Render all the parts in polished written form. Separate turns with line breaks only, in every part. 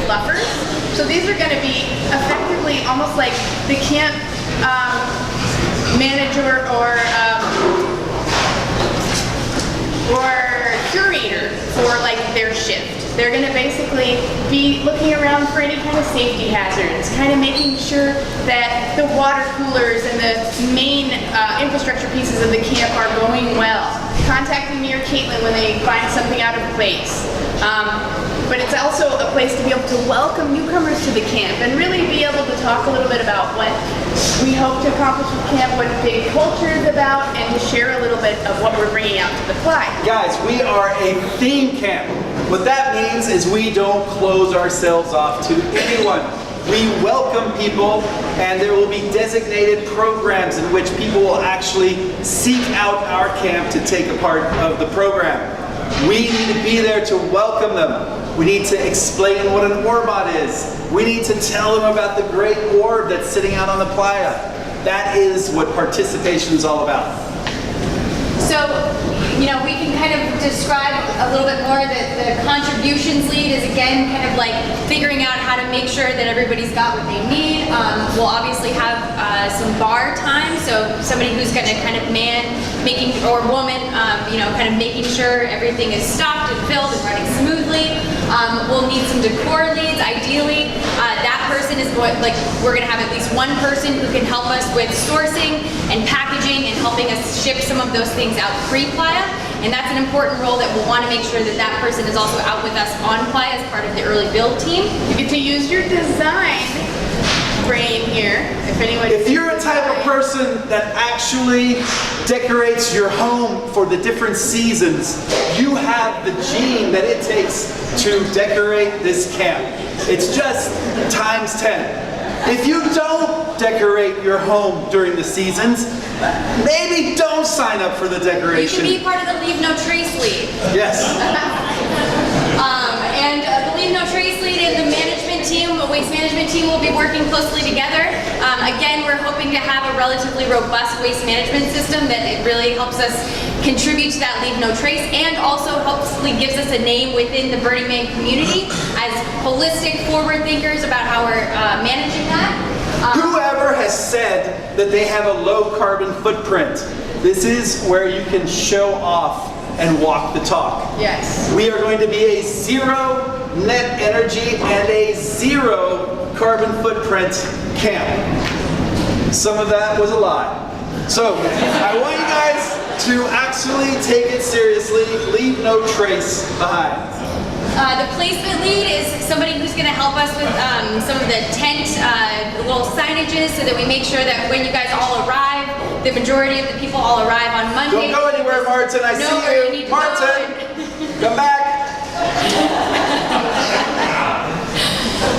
fluffers. So these are going to be effectively almost like the camp manager or curator for like their shift. They're going to basically be looking around for any kind of safety hazards, kind of making sure that the water coolers and the main infrastructure pieces of the camp are going well. Contacting me or Caitlin when they find something out of place. But it's also a place to be able to welcome newcomers to the camp and really be able to talk a little bit about what we hope to accomplish with camp, what big culture is about, and to share a little bit of what we're bringing out to the fly.
Guys, we are a theme camp. What that means is we don't close ourselves off to anyone. We welcome people, and there will be designated programs in which people will actually seek out our camp to take a part of the program. We need to be there to welcome them. We need to explain what an orbot is. We need to tell them about the great orb that's sitting out on the playa. That is what participation is all about.
So, you know, we can kind of describe a little bit more that the contributions lead is again kind of like figuring out how to make sure that everybody's got what they need. We'll obviously have some bar time, so somebody who's going to kind of or woman, you know, kind of making sure everything is stocked and filled and running smoothly. We'll need some decor leads, ideally. That person is going, like, we're going to have at least one person who can help us with sourcing and packaging and helping us ship some of those things out pre-playa. And that's an important role that we'll want to make sure that that person is also out with us on playa as part of the early build team.
You get to use your design brain here.
If you're a type of person that actually decorates your home for the different seasons, you have the gene that it takes to decorate this camp. It's just times 10. If you don't decorate your home during the seasons, maybe don't sign up for the decoration.
You can be part of the Leave No Trace Lead.
Yes.
And the Leave No Trace Lead and the management team, the waste management team, will be working closely together. Again, we're hoping to have a relatively robust waste management system that it really helps us contribute to that Leave No Trace, and also hopefully gives us a name within the Burning Man community as holistic forward thinkers about how we're managing that.
Whoever has said that they have a low carbon footprint, this is where you can show off and walk the talk.
Yes.
We are going to be a zero net energy and a zero carbon footprint camp. Some of that was a lie. So I want you guys to actually take it seriously. Leave no trace behind.
The placement lead is somebody who's going to help us with some of the tent little signages so that we make sure that when you guys all arrive, the majority of the people all arrive on Monday.
Don't go anywhere, Martin. I see you. Martin, come back.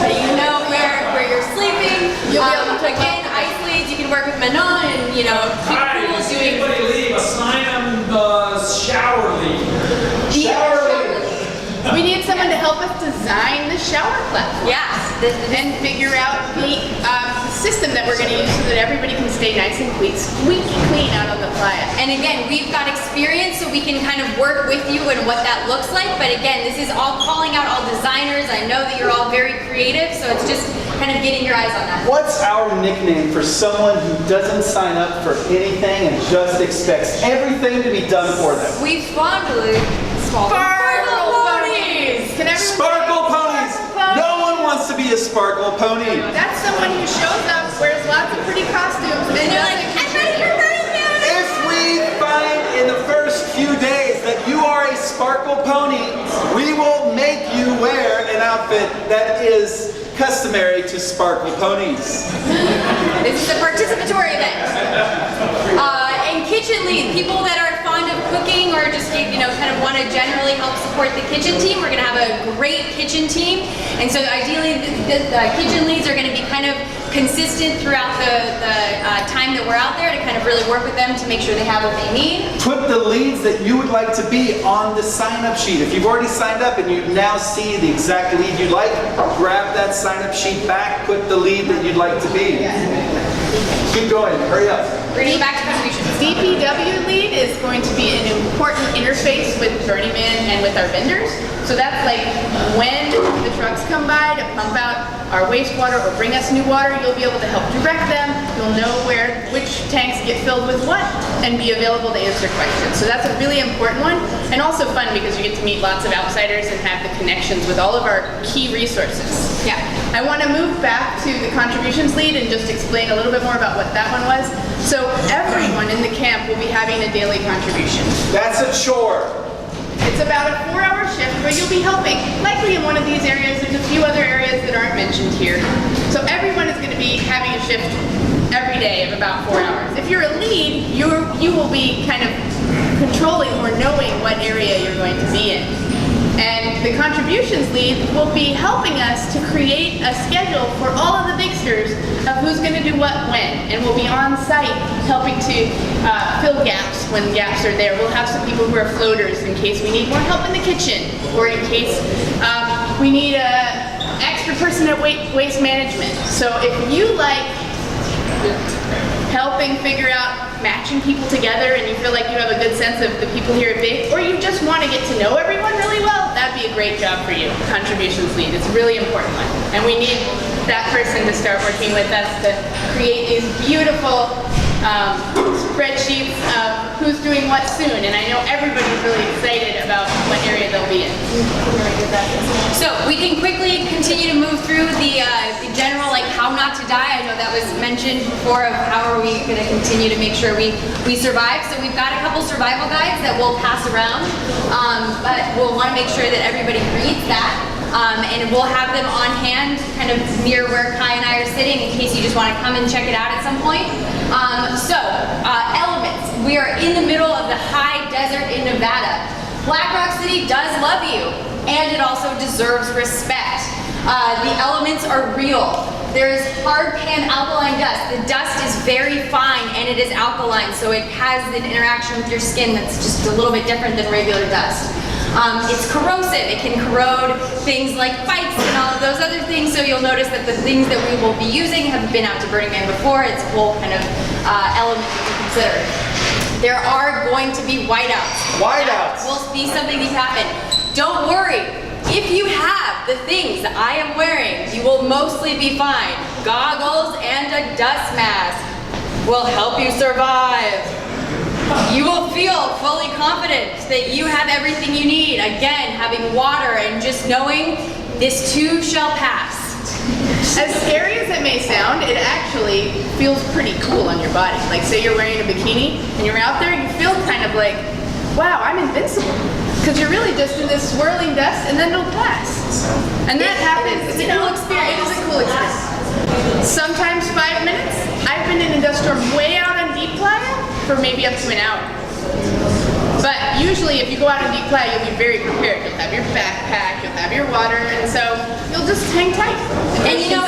You know where you're sleeping. You'll be able to again ice leads. You can work with Manon and keep cool doing.
Anybody leave a sign shower lead?
Shower lead.
We need someone to help us design the shower platform.
Yes.
And figure out the system that we're going to use so that everybody can stay nice and squeaky clean out on the playa.
And again, we've got experience, so we can kind of work with you and what that looks like. But again, this is all calling out all designers. I know that you're all very creative, so it's just kind of getting your eyes on that.
What's our nickname for someone who doesn't sign up for anything and just expects everything to be done for them?
We fondly
Sparkle ponies! Can everyone
Sparkle ponies! No one wants to be a sparkle pony.
That's someone who shows up, wears lots of pretty costumes, and
they're like, I'm ready for Burning Man!
If we find in the first few days that you are a sparkle pony, we will make you wear an outfit that is customary to sparkle ponies.
This is a participatory event. And kitchen lead, people that are fond of cooking or just kind of want to generally help support the kitchen team. We're going to have a great kitchen team, and so ideally the kitchen leads are going to be kind of consistent throughout the time that we're out there to kind of really work with them to make sure they have what they need.
Put the leads that you would like to be on the sign-up sheet. If you've already signed up and you now see the exact lead you'd like, grab that sign-up sheet back, put the lead that you'd like to be. Keep going, hurry up.
Reading back to contributions.
DPW lead is going to be an important interface with Burning Man and with our vendors. So that's like when the trucks come by to pump out our wastewater or bring us new water, you'll be able to help direct them. You'll know which tanks get filled with what and be available to answer questions. So that's a really important one, and also fun because you get to meet lots of outsiders and have the connections with all of our key resources.
Yeah.
I want to move back to the contributions lead and just explain a little bit more about what that one was. So everyone in the camp will be having a daily contribution.
That's a chore.
It's about a 4-hour shift where you'll be helping, likely in one of these areas. There's a few other areas that aren't mentioned here. So everyone is going to be having a shift every day of about 4 hours. If you're a lead, you will be kind of controlling or knowing what area you're going to be in. And the contributions lead will be helping us to create a schedule for all of the Bigsters of who's going to do what when. And we'll be on site helping to fill gaps when gaps are there. We'll have some people who are floaters in case we need more help in the kitchen, or in case we need an extra person at waste management. So if you like helping figure out matching people together and you feel like you have a good sense of the people here at Big, or you just want to get to know everyone really well, that'd be a great job for you. Contributions lead, it's a really important one. And we need that person to start working with us to create these beautiful spreadsheets of who's doing what soon. And I know everybody's really excited about what area they'll be in.
So we can quickly continue to move through the general, like how not to die. I know that was mentioned before of how are we going to continue to make sure we survive. So we've got a couple survival guides that we'll pass around, but we'll want to make sure that everybody reads that. And we'll have them on hand kind of near where Kai and I are sitting in case you just want to come and check it out at some point. Elements. We are in the middle of the high desert in Nevada. Black Rock City does love you, and it also deserves respect. The elements are real. There is hard pan alkaline dust. The dust is very fine and it is alkaline, so it has an interaction with your skin that's just a little bit different than regular dust. It's corrosive. It can corrode things like bikes and all of those other things, so you'll notice that the things that we will be using have been out to Burning Man before. It's a whole kind of element that we consider. There are going to be whiteouts.
Whiteouts.
That will be something that happen. Don't worry. If you have the things that I am wearing, you will mostly be fine. Goggles and a dust mask will help you survive. You will feel fully confident that you have everything you need. Again, having water and just knowing this too shall pass.
As scary as it may sound, it actually feels pretty cool on your body. Like say you're wearing a bikini and you're out there, you feel kind of like, wow, I'm invincible. Because you're really just in this swirling dust and then it'll pass. And that happens.
It's a cool experience.
It is a cool experience. Sometimes 5 minutes. I've been in a dust storm way out on Deep Playa for maybe up to an hour. But usually if you go out on Deep Playa, you'll be very prepared. You'll have your backpack, you'll have your water, and so you'll just hang tight.
And you know,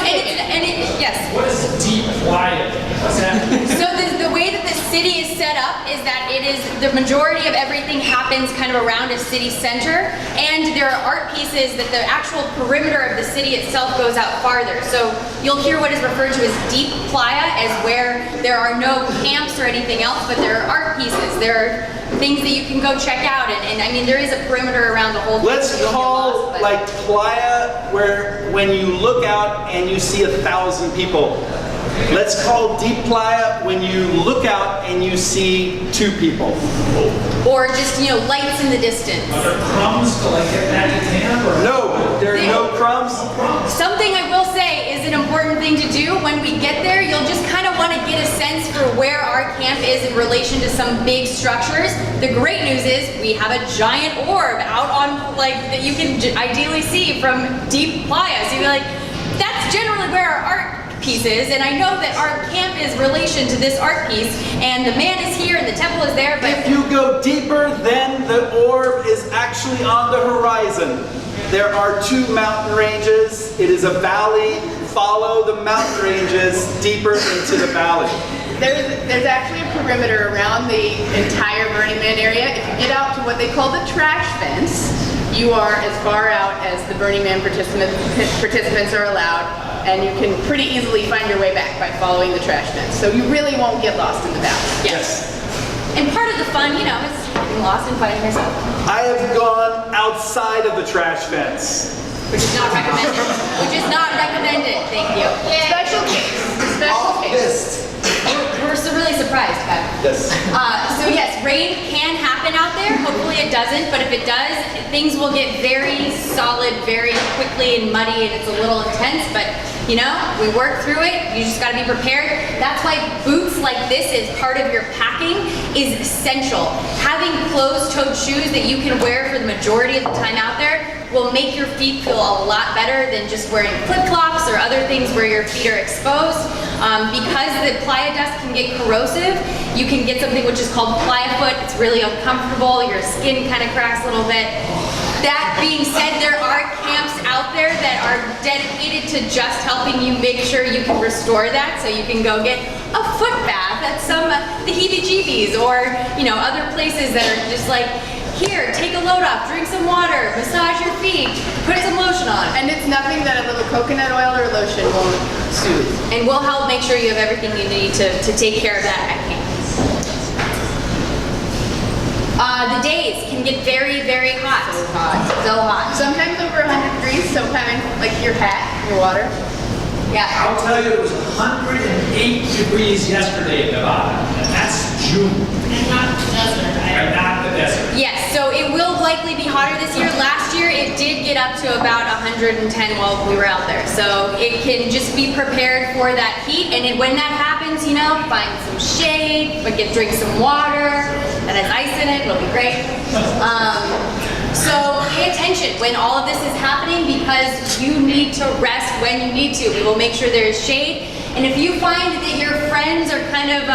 yes.
What is deep quiet? What's that?
So the way that the city is set up is that it is, the majority of everything happens kind of around a city center, and there are art pieces that the actual perimeter of the city itself goes out farther. So you'll hear what is referred to as Deep Playa as where there are no camps or anything else, but there are art pieces. There are things that you can go check out, and I mean there is a perimeter around the whole thing.
Let's
so you'll get
call
lost, but-
like Playa where when you look out and you see 1,000 people. Let's call Deep Playa when you look out and you see 2 people.
or just, you know, lights in the distance.
Are there crumbs to like get that in hand? Or?
No, there are no crumbs.
Something I will say is an important thing to do when we get there. You'll just kind of want to get a sense for where our camp is in relation to some big structures. The great news is we have a giant orb out on, like, that you can ideally see from Deep Playa. So you'll be like, that's generally where our art piece is, and I know that our camp is relation to this art piece, and the man is here and the temple is there, but
If you go deeper, then the orb is actually on the horizon. There are 2 mountain ranges. It is a valley. Follow the mountain ranges deeper into the valley.
There's actually a perimeter around the entire Burning Man area. If you get out to what they call the trash fence, you are as far out as the Burning Man participants are allowed, and you can pretty easily find your way back by following the trash fence. So you really won't get lost in the valley.
Yes.
And part of the fun, you know, is getting lost and finding yourself,
I have gone outside of the trash fence.
which is not recommended. Which is not recommended, thank you.
Special case. Special case.
We're so really surprised, Kevin.
Yes.
So yes, rain can happen out there. Hopefully it doesn't, but if it does, things will get very solid very quickly and muddy, and it's a little intense, but you know, we work through it. You just gotta be prepared. That's why boots like this is part of your packing is essential. Having closed-toed shoes that you can wear for the majority of the time out there will make your feet feel a lot better than just wearing flip-flops or other things where your feet are exposed. Because the playa dust can get corrosive, you can get something which is called playa foot. It's really uncomfortable. Your skin kind of cracks a little bit. That being said, there are camps out there that are dedicated to just helping you make sure you can restore that, so you can go get a foot bath at some the heebie-jeebies, or you know, other places that are just like, here, take a load off, drink some water, massage your feet, put some lotion on.
And it's nothing that a little coconut oil or lotion won't soothe.
And we'll help make sure you have everything you need to take care of that at camp. The days can get very, very hot.
So hot.
So hot.
Sometimes over 100 degrees, so having like your hat, your water.
Yeah.
I'll tell you, it was 108 degrees yesterday in Nevada, and that's June.
And not the desert,
And not the desert.
Yes, so it will likely be hotter this year. Last year it did get up to about 110 while we were out there. So it can just be prepared for that heat, and when that happens, you know, find some shade, but drink some water that has ice in it, it'll be great. So pay attention when all of this is happening, because you need to rest when you need to. We will make sure there is shade. And if you find that your friends are kind of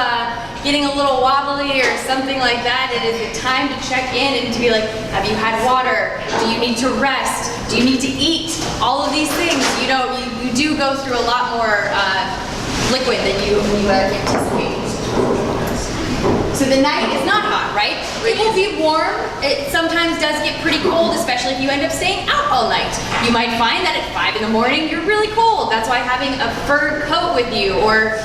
getting a little wobbly or something like that, it is the time to check in and to be like, have you had water? Do you need to rest? Do you need to eat? All of these things, you know, you do go through a lot more liquid than you anticipate. So the night is not hot, right? It will be warm. It sometimes does get pretty cold, especially if you end up staying out all night. You might find that at 5 in the morning, you're really cold. That's why having a fur coat with you or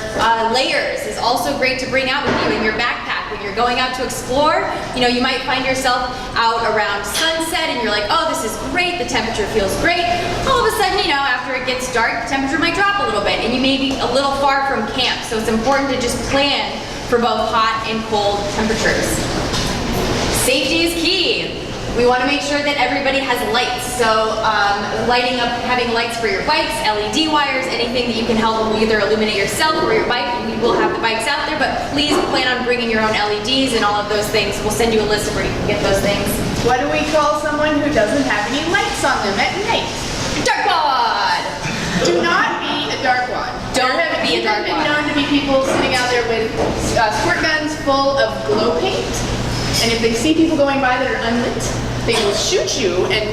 layers is also great to bring out with you in your backpack. When you're going out to explore, you know, you might find yourself out around sunset and you're like, oh, this is great, the temperature feels great. All of a sudden, you know, after it gets dark, the temperature might drop a little bit and you may be a little far from camp. So it's important to just plan for both hot and cold temperatures. Safety is key. We want to make sure that everybody has lights. So lighting up, having lights for your bikes, LED wires, anything that you can help either illuminate yourself or your bike. We will have the bikes out there, but please plan on bringing your own LEDs and all of those things. We'll send you a list of where you can get those things.
What do we call someone who doesn't have any lights on them at night?
Darkwad!
Do not be a darkwad.
Don't
There have
be a
even been
darkwad.
known to be people sitting out there with squirt guns full of glow paint, and if they see people going by that are unlit, they will shoot you and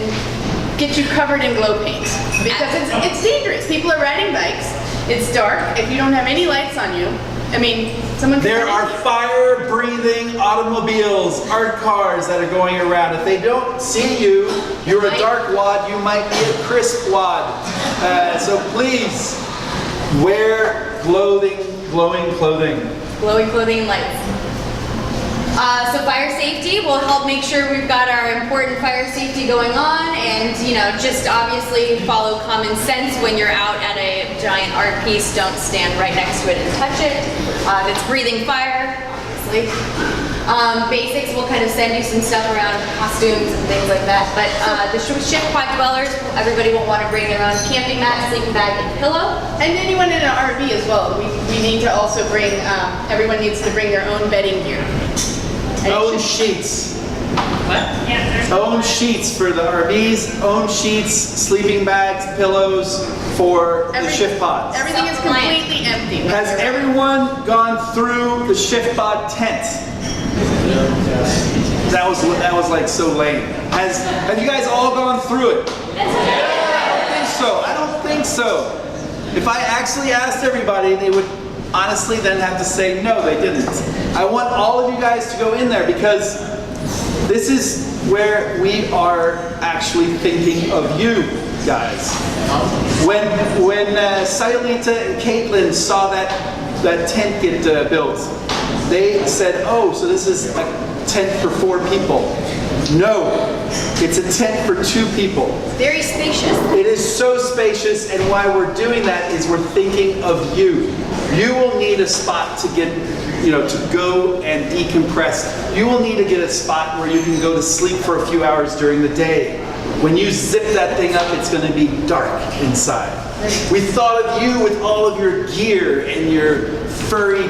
get you covered in glow paint, because it's dangerous. People are riding bikes. It's dark. If you don't have any lights on you, I mean, someone.
There are fire-breathing automobiles, art cars that are going around. If they don't see you, you're a dark wad, you might be a crisp wad. So please, wear glowing clothing.
Glowing clothing and lights. So fire safety will help make sure we've got our important fire safety going on, and you know, just obviously follow common sense when you're out at a giant art piece. Don't stand right next to it and touch it. It's breathing fire, obviously. Basics, we'll kind of send you some stuff around costumes and things like that. But the shift pod dwellers, everybody will want to bring their own camping mat, sleeping bag, and pillow.
And anyone in an RV as well. We need to also bring. Everyone needs to bring their own bedding gear. And
Own sheets.
Yeah, there's
Own sheets for the RVs, own sheets, sleeping bags, pillows for the shift pods.
Everything is completely empty.
Has everyone gone through the shift pod tent? That was like so lame. Have you guys all gone through it? I don't think so. If I actually asked everybody, they would honestly then have to say, no, they didn't. I want all of you guys to go in there because this is where we are actually thinking of you guys. When Sayulita and Caitlin saw that tent get built, they said, oh, so this is a tent for 4 people. No, it's a tent for 2 people.
Very spacious.
It is so spacious, and why we're doing that is we're thinking of you. You will need a spot to get, to go and decompress. You will need to get a spot where you can go to sleep for a few hours during the day. When you zip that thing up, it's going to be dark inside. We thought of you with all of your gear and your furry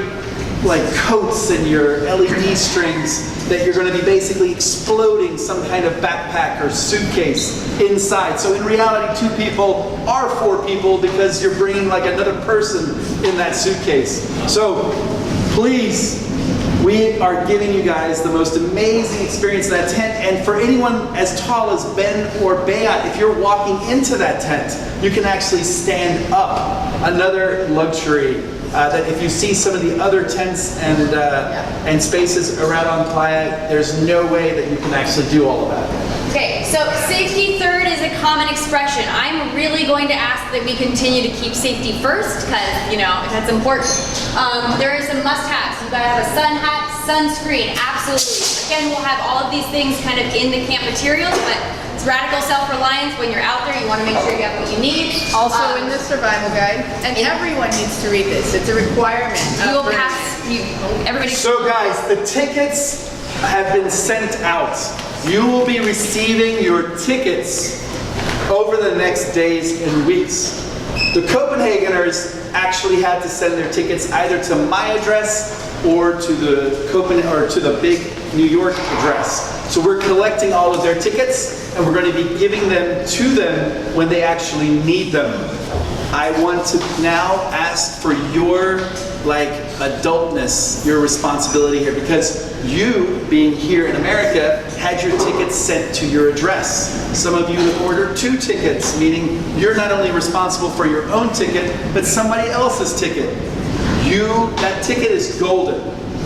coats and your LED strings that you're going to be basically exploding some kind of backpack or suitcase inside. So in reality, 2 people are 4 people because you're bringing another person in that suitcase. So please, we are giving you guys the most amazing experience in that tent. And for anyone as tall as Ben or Bea, if you're walking into that tent, you can actually stand up. Another luxury that if you see some of the other tents and spaces around on Playa, there's no way that you can actually do all of that.
Okay, so safety third is a common expression. I'm really going to ask that we continue to keep safety first because, that's important. There are some must-haves. You gotta have a sun hat, sunscreen, absolutely. Again, we'll have all of these things kind of in the camp materials, but it's radical self-reliance. When you're out there, you wanna make sure you have what you need.
Also in the survival guide, and everyone needs to read this. It's a requirement.
You will pass, everybody.
So guys, the tickets have been sent out. You will be receiving your tickets over the next days and weeks. The Copenhageners actually had to send their tickets either to my address or to the big New York address. So we're collecting all of their tickets and we're going to be giving them to them when they actually need them. I want to now ask for your adultness, your responsibility here, because you, being here in America, had your tickets sent to your address. Some of you have ordered 2 tickets, meaning you're not only responsible for your own ticket, but somebody else's ticket. That ticket is golden.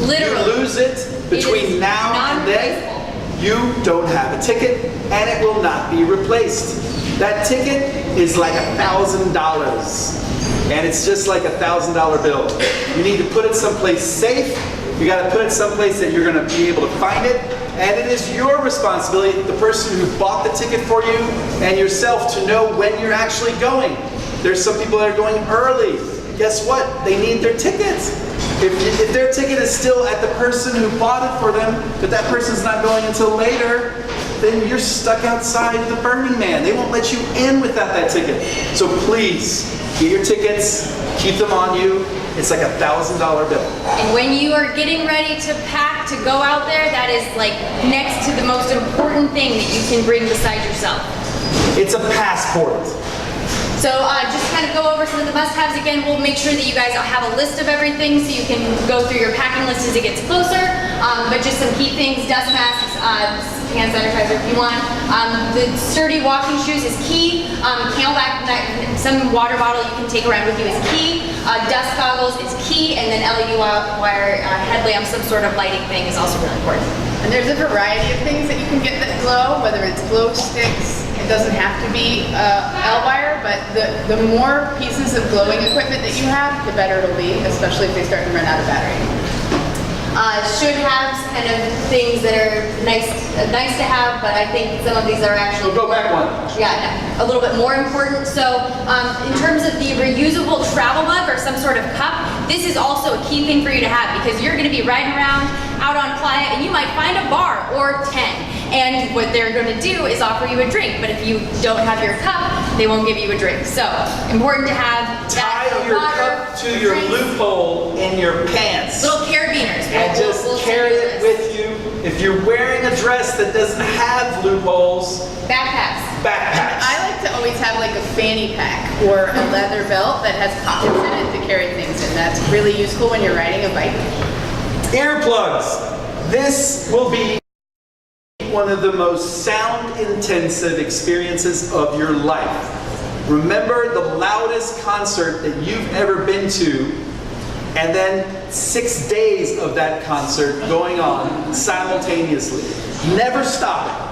Literally.
You lose it between now and then, you don't have a ticket, and it will not be replaced. That ticket is like $1,000. And it's just like $1,000 bill. You need to put it someplace safe. You got to put it someplace that you're going to be able to find it. And it is your responsibility, the person who bought the ticket for you and yourself, to know when you're actually going. There's some people that are going early. Guess what? They need their tickets. If their ticket is still at the person who bought it for them, but that person's not going until later, then you're stuck outside the Burning Man. They won't let you in without that ticket. So please, get your tickets, keep them on you. It's like $1,000 bill.
And when you are getting ready to pack to go out there, that is next to the most important thing that you can bring beside yourself.
It's a passport.
So just kind of go over some of the must-haves again. We'll make sure that you guys have a list of everything so you can go through your packing list as it gets closer. But just some key things: dust masks, hand sanitizer if you want. The sturdy walking shoes is key. Camelback, some water bottle you can take around with you is key. Dust goggles is key, and then LED wire headlamp, some sort of lighting thing is also really important.
And there's a variety of things that you can get that glow, whether it's glow sticks. It doesn't have to be Elvire, but the more pieces of glowing equipment that you have, the better it'll be, especially if they start to run out of battery.
Should have kind of things that are nice to have, but I think some of these are actually
Go back one.
Yeah, no, a little bit more important. So in terms of the reusable travel mug or some sort of cup, this is also a key thing for you to have because you're going to be riding around out on Playa and you might find a bar or 10. And what they're going to do is offer you a drink. But if you don't have your cup, they won't give you a drink. So important to have that.
Tie your cup to your loophole in your pants.
Little carabiners.
And just carry it with you. If you're wearing a dress that doesn't have loopholes,
Backpacks.
I like to always have a fanny pack or a leather belt that has pockets in it to carry things in. That's really useful when you're riding a bike.
Earplugs. This will be one of the most sound-intensive experiences of your life. Remember, the loudest concert that you've ever been to and then 6 days of that concert going on simultaneously. Never stop.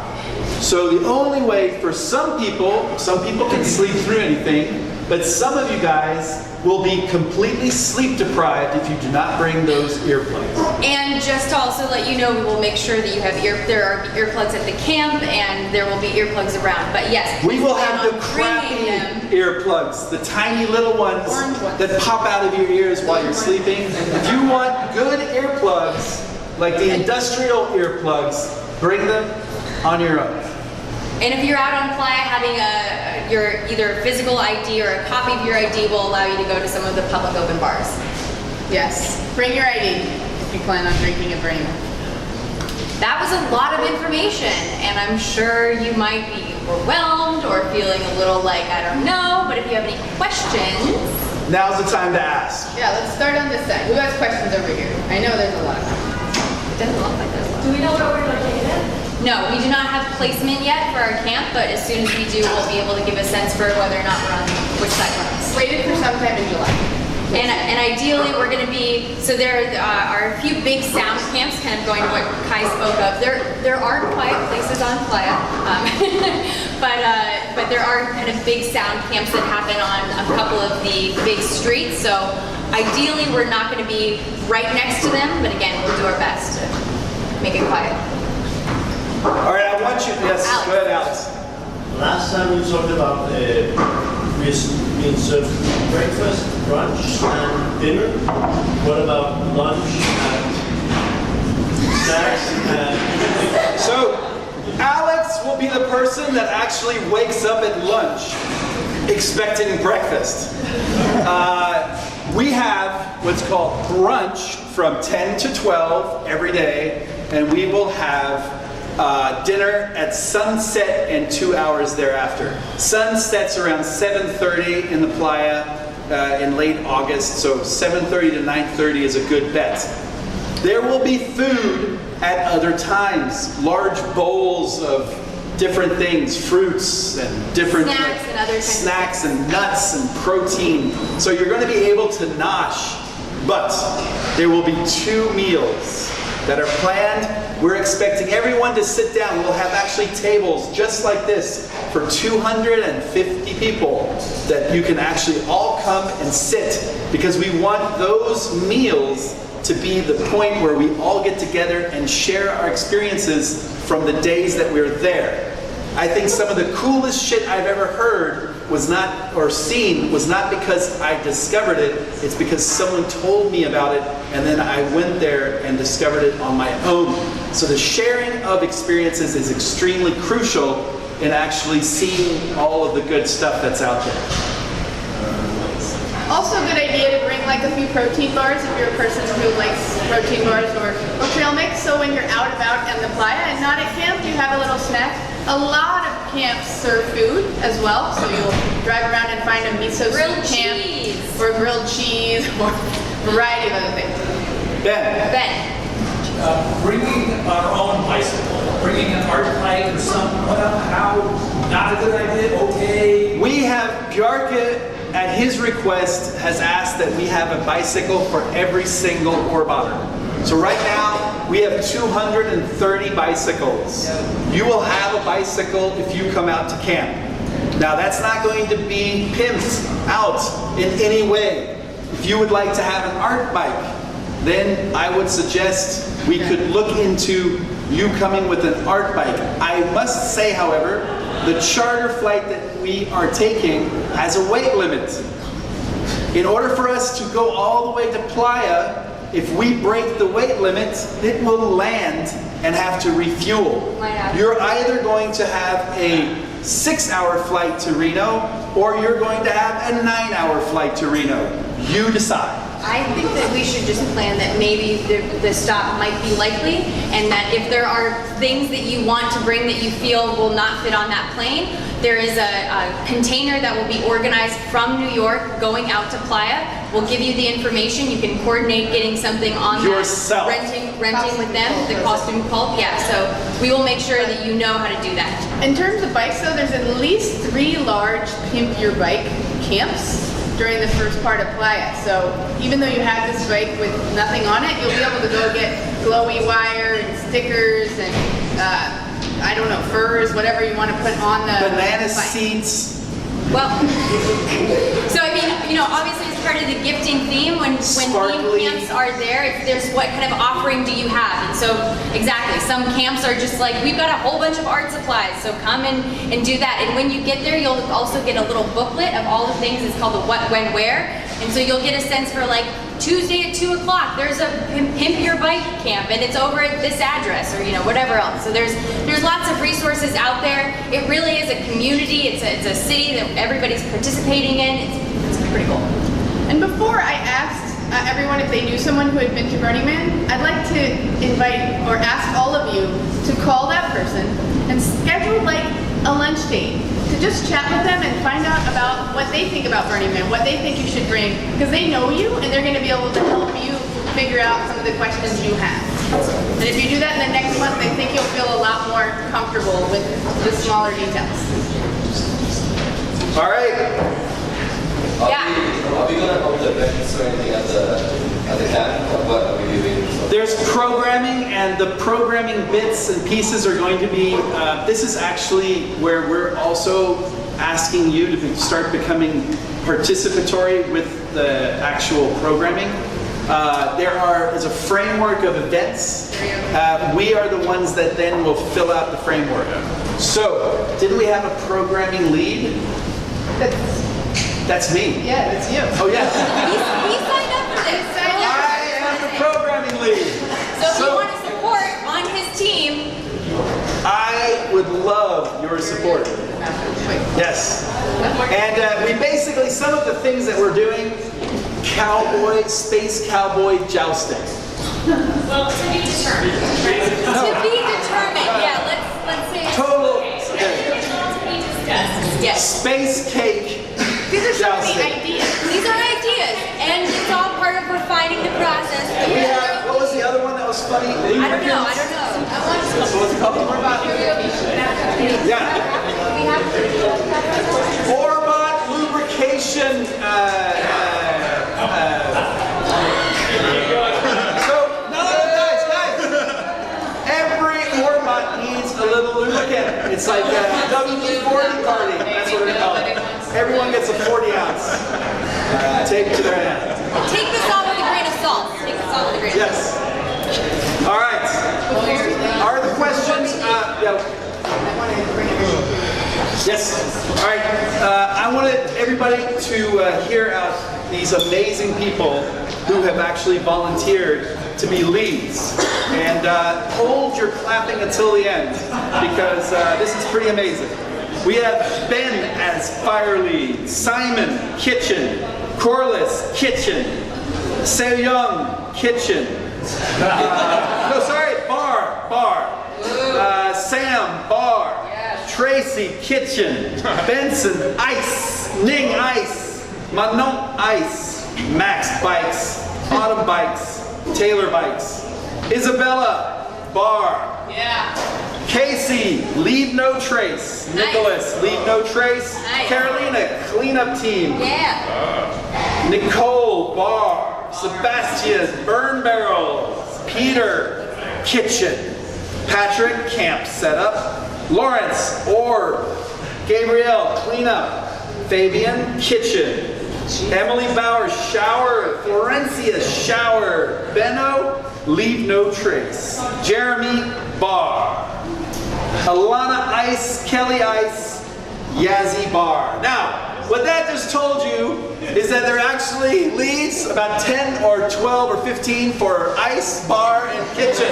So the only way for some people can sleep through anything, but some of you guys will be completely sleep deprived if you do not bring those earplugs.
And just to also let you know, we will make sure that you have there are earplugs at the camp, and there will be earplugs around. But yes,
We will
plan
have the
on
crappy
bringing them.
earplugs, the tiny little ones
Orange ones.
that pop out of your ears while you're sleeping. If you want good earplugs, like the industrial earplugs, bring them on your own.
And if you're out on playa, having your either physical ID or a copy of your ID will allow you to go to some of the public open bars.
Yes, bring your ID if you plan on drinking it for anyone.
That was a lot of information, and I'm sure you might be overwhelmed or feeling a little like, I don't know, but if you have any questions.
Now's the time to ask.
Yeah, let's start on this side. Who has questions over here? I know there's a lot of them.
It doesn't look like there's a lot.
Do we know where we're located?
No, we do not have placement yet for our camp, but as soon as we do, we'll be able to give a sense for whether or not we're on which side we're on.
Slated for sometime in July.
And ideally, we're going to be, so there are a few big sound camps, kind of going to what Kai spoke of. There are quiet places on Playa, but there are kind of big sound camps that happen on a couple of the big streets. So ideally, we're not going to be right next to them, but again, we'll do our best to make it quiet.
All right, I want you, yes,
Alex.
go ahead, Alex.
Last time we talked about being served breakfast, brunch, and dinner. What about lunch and snacks and
So, Alex will be the person that actually wakes up at lunch expecting breakfast. We have what's called brunch from 10 to 12 every day, and we will have dinner at sunset and 2 hours thereafter. Sunset's around 7:30 in the playa in late August, so 7:30 to 9:30 is a good bet. There will be food at other times, large bowls of different things, fruits and different
Snacks and other kinds of
snacks and nuts and protein. So you're going to be able to nosh, but there will be 2 meals that are planned. We're expecting everyone to sit down. We'll have actually tables just like this for 250 people that you can actually all come and sit, because we want those meals to be the point where we all get together and share our experiences from the days that we're there. I think some of the coolest shit I've ever heard was not, or seen, was not because I discovered it, it's because someone told me about it, and then I went there and discovered it on my own. So the sharing of experiences is extremely crucial in actually seeing all of the good stuff that's out there.
Also a good idea to bring like a few protein bars if you're a person who likes protein bars or trail mix. So when you're out about in the playa and not at camp, you have a little snack. A lot of camps serve food as well, so you'll drive around and find a miso
Grilled
soup camp
cheese.
or grilled cheese or a variety of other things.
Ben,
Ben,
Bringing our own bicycle, bringing an art bike or something, how, not a good idea, okay?
we have Bjarke, at his request, has asked that we have a bicycle for every single Orbater. So right now, we have 230 bicycles. You will have a bicycle if you come out to camp. Now that's not going to be pimped out in any way. If you would like to have an art bike, then I would suggest we could look into you coming with an art bike. I must say, however, the charter flight that we are taking has a weight limit. In order for us to go all the way to Playa, if we break the weight limit, it will land and have to refuel.
Might have.
You're either going to have a 6-hour flight to Reno, or you're going to have a 9-hour flight to Reno. You decide.
I think that we should just plan that maybe the stop might be likely, and that if there are things that you want to bring that you feel will not fit on that plane, there is a container that will be organized from New York going out to Playa. We'll give you the information. You can coordinate getting something on
Yourself.
that. Renting with them, the costume cult. Yeah, so we will make sure that you know how to do that.
In terms of bikes though, there's at least 3 large Pimp Your Bike camps during the first part of Playa. So even though you have this bike with nothing on it, you'll be able to go get glowy wire and stickers and I don't know, furs, whatever you want to put on the
Banana
bike.
seats.
Well, so I mean, you know, obviously as part of the gifting theme, when
Sparkly.
theme camps are there, there's what kind of offering do you have? And so, exactly, some camps are just like, we've got a whole bunch of art supplies, so come and do that. And when you get there, you'll also get a little booklet of all the things. It's called the What, When, Where. And so you'll get a sense for like, Tuesday at 2 o'clock, there's a Pimp Your Bike camp, and it's over at this address, or you know, whatever else. So there's lots of resources out there. It really is a community. It's a city that everybody's participating in. It's pretty cool.
And before I asked everyone if they knew someone who had been to Burning Man, I'd like to invite or ask all of you to call that person and schedule like a lunch date to just chat with them and find out about what they think about Burning Man, what they think you should bring, because they know you and they're going to be able to help you figure out some of the questions you have. And if you do that in the next month, I think you'll feel a lot more comfortable with the smaller details.
All right.
Are we gonna hold events or anything at the camp? Or what are we doing?
There's programming, and the programming bits and pieces are going to be, this is actually where we're also asking you to start becoming participatory with the actual programming. There's a framework of events. We are the ones that then will fill out the framework. So, didn't we have a programming lead? That's me.
Yeah, that's you.
Oh yeah.
He signed up for this.
I am the programming lead.
So if you want to support on his team,
I would love your support. Yes. And we basically, some of the things that we're doing, space cowboy jousting.
Well, to be determined.
to be determined. Yeah, let's say
Total.
To be discussed.
yes.
Space cake
These are some of the
jousting.
ideas.
These are ideas, and it's all part of refining the process.
We have, what was the other one that was funny?
I don't know.
What was it called? Yeah.
We have
Orbot lubrication. So, no, guys. Every Orbot needs a little lubricant. It's like a WD-40 party. That's what we call it. Everyone gets a 40 ounce taped to their hand.
take this all with a grain of salt. Take this all with a grain of salt.
Yes. All right. Are the questions? Yeah. Yes. All right. I wanted everybody to hear out these amazing people who have actually volunteered to be leads. And hold your clapping until the end, because this is pretty amazing. We have Ben as fire lead, Simon, kitchen, Corliss, kitchen, Seo-Young, kitchen. No, sorry, bar. Sam, bar. Tracy, kitchen. Benson, ice. Ning, ice. Manon, ice. Max, bikes. Autumn, bikes. Taylor, bikes. Isabella, bar.
Yeah.
Casey, leave no trace.
Nice.
Nicholas, leave no trace.
Nice.
Carolina, cleanup team.
Yeah.
Nicole, bar. Sebastian, burn barrels. Peter, kitchen. Patrick, camp setup. Lawrence, orb. Gabrielle, cleanup. Fabian, kitchen. Emily Bowers, shower. Florencia, shower. Benno, leave no trace. Jeremy, bar. Alana, ice. Kelly, ice. Yazzie, bar. Now, what that just told you is that there actually leads about 10 or 12 or 15 for ice, bar, and kitchen.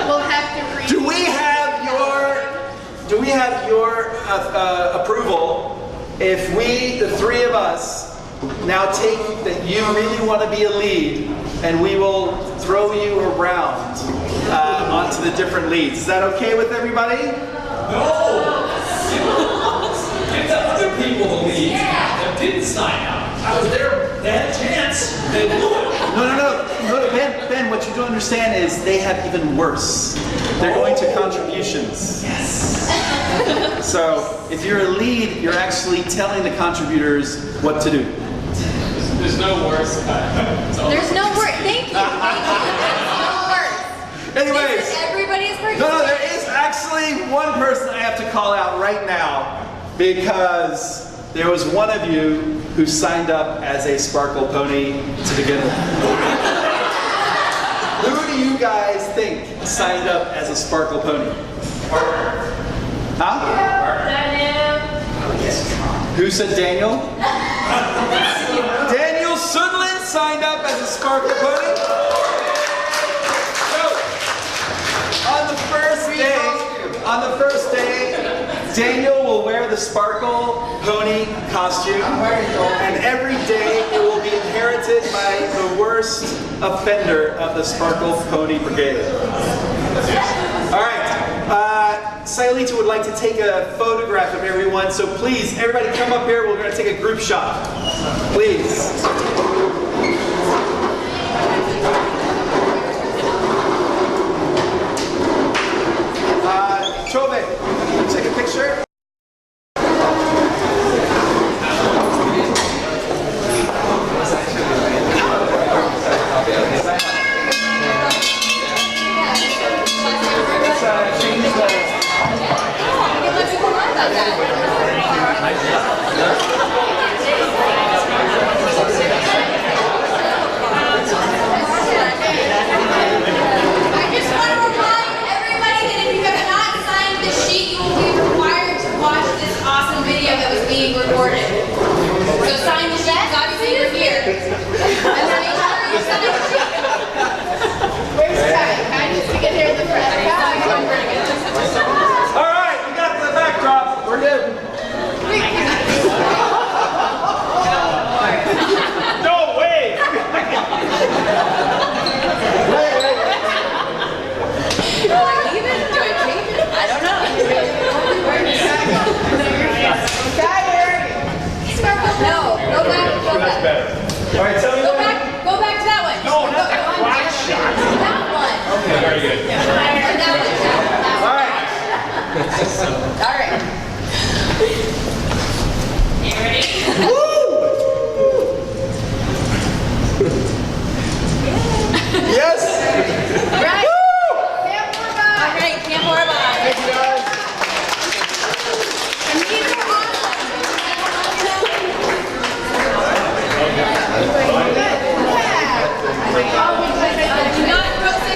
We'll have to read.
Do we have your approval if we, the three of us, now take that you really want to be a lead, and we will throw you around onto the different leads? Is that okay with everybody?
No! Give the other people the lead that didn't sign up. I was there, they had a chance, they blew it.
No, Ben, Ben, what you don't understand is they have even worse. They're going to contributions. Yes. So if you're a lead, you're actually telling the contributors what to do.
There's no worse cut.
There's no word. Thank you. Thank you. There's no words.
Anyways.
Everybody is
No, there is actually one person I have to call out right now because there was one of you who signed up as a Sparkle Pony to begin with. Who do you guys think signed up as a Sparkle Pony? Huh? Who said Daniel? Daniel Sundlin signed up as a Sparkle Pony. So, on the first day, Daniel will wear the Sparkle Pony costume, and every day it will be inherited by the worst offender of the Sparkle Pony Brigade. All right, Sayalita would like to take a photograph of everyone, so please, everybody come up here. We're going to take a group shot. Please. Chove, take a picture.
I just want to remind everybody that if you have not signed the sheet, you will be required to watch this awesome video that was being recorded. So sign the sheet, 'cause obviously you're here. And then make sure you sign the sheet.
Where's Kai? Kai needs to get here in the front.
All right, we got the backdrop. We're good. No way!
I don't know. No, go back, go back.
All right, tell me
Go back to that one.
No, not that flash shot.
That one.
Okay, very good.
All right.
All right.
You ready?